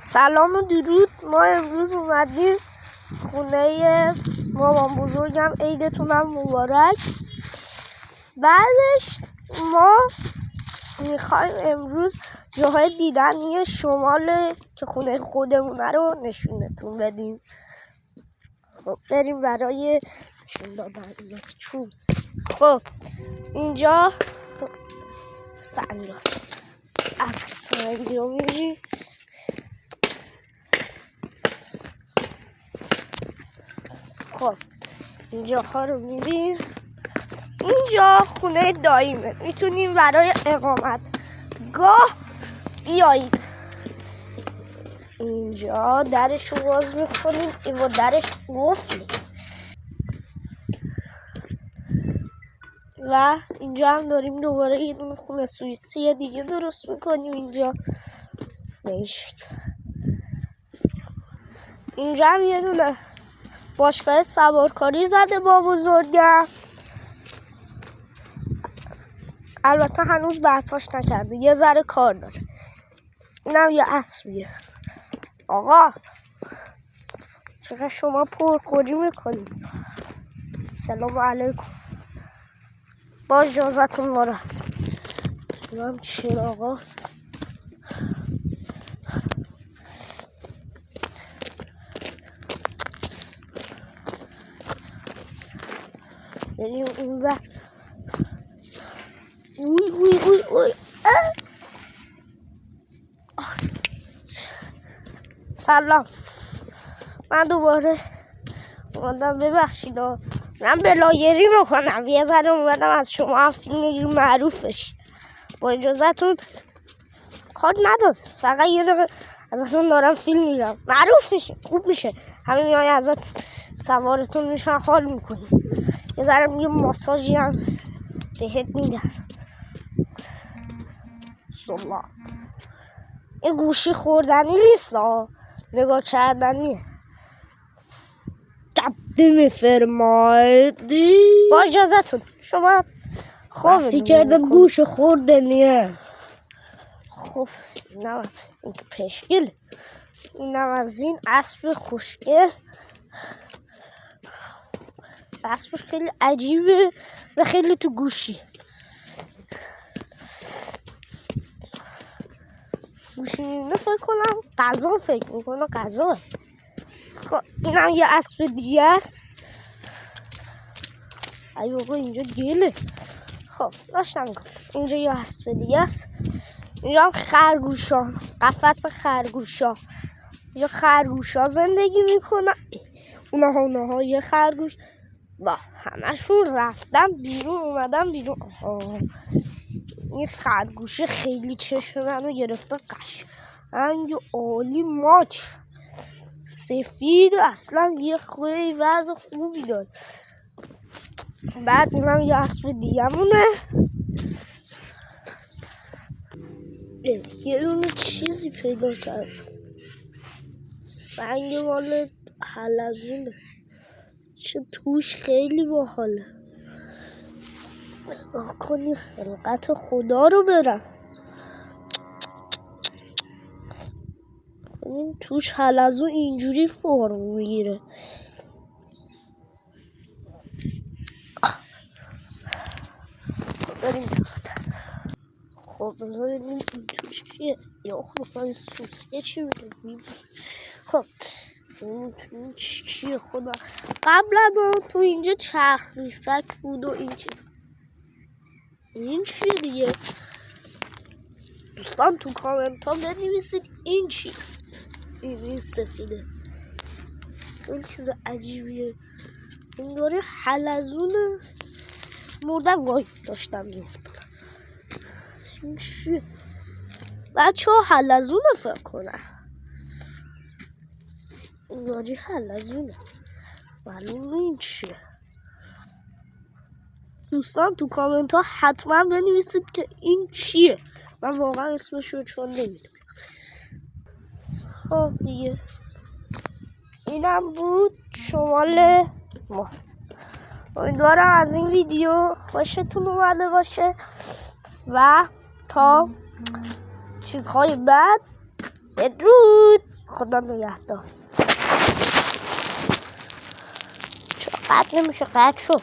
سلام و درود. ما امروز اومدیم خونه مامان بزرگم. عیدتونم مبارک. بعدش ما میخوایم امروز جاهای دیدنی شمال که خونه خودمونه رو نشونتون بدیم. خب بریم برای نشون دادن چون. خب اینجا سنگ هست. از سنگ رو میریم. خب اینجا ها رو میریم. اینجا خونه داییمه، میتونیم برای اقامت گاه بیایید. اینجا درش رو باز میکنیم. این درش قفله. و اینجا هم داریم دوباره یه دونه خونه سوئیسی دیگه درست میکنیم. اینجا به این شکل. اینجا هم یه دونه باشگاه سوارکاری زده با بزرگم. البته هنوز برپاش نکرده، یه ذره کار داره. اینم یه اسبیه. آقا چرا شما پرخوری میکنید؟ سلام علیکم. با اجازتون ما رفتیم. اینم چراغاست. بریم این ور. اوی سلام. من دوباره اومدم، ببخشید من بلاگری میکنم. یه ذره اومدم از شما هم فیلم معروف بشی. با اجازتون کار نداد، فقط یه دقیقه ازتون دارم فیلم میرم. معروف میشه، خوب میشه. همه میای ازت سوارتون میشن، حال میکنی. یه ذره یه ماساژی هم بهت میدن. سلام. این گوشی خوردنی نیست، نگاه کردنیه. جدی میفرمایدی؟ با اجازتون شما خوب فکر کردم گوش خوردنیه. خب اینم این پشکل. اینم از این اسب خوشگل. اسبش خیلی عجیبه و خیلی تو گوشی. گوشی فکر کنم غذا، فکر میکنم غذا. خب اینم یه اسب دیگه است. ای بابا اینجا گله. خب داشتم اینجا یه اسب دیگه است. اینجا هم خرگوشان، قفس خرگوشا. اینجا خرگوشا زندگی میکنن. اونها یه خرگوش با همشون رفتم بیرون اومدم بیرون. این خرگوشه خیلی چشم منو گرفته. قشنگ عالی، ماچ سفید، اصلا یه خیلی وضع خوبی داد. بعد اینم یه اسب دیگه مونه. یه دونه چیزی پیدا کردم، سنگ مال حلزونه. چه توش خیلی باحاله. نگاه کنی خلقت خدا رو برم. این توش حلزون اینجوری فرم میگیره. بریم خب بذاریم این توش چیه. یا خب این سوسکه چی میگه. خب این چیه خدا. قبلا تو اینجا چرخ ریسک بود و این چیز. این چیه دیگه؟ دوستان تو کامنت ها بنویسید این چیست. این سفیده. این چیز عجیبیه. این داره حلزونه. مردم گاهی داشتم میفتم. این چیه؟ بچه ها حلزونه فکر کنن. این داره حلزونه. معلوم این چیه. دوستان تو کامنت ها حتما بنویسید که این چیه. من واقعا اسمش رو چون نمیدونم. خب دیگه اینم بود شمال ما. امیدوارم از این ویدیو خوشتون اومده باشه و تا چیزهای بعد بدرود. خدا نگهدار. چرا قطع نمیشه؟ قطع شد.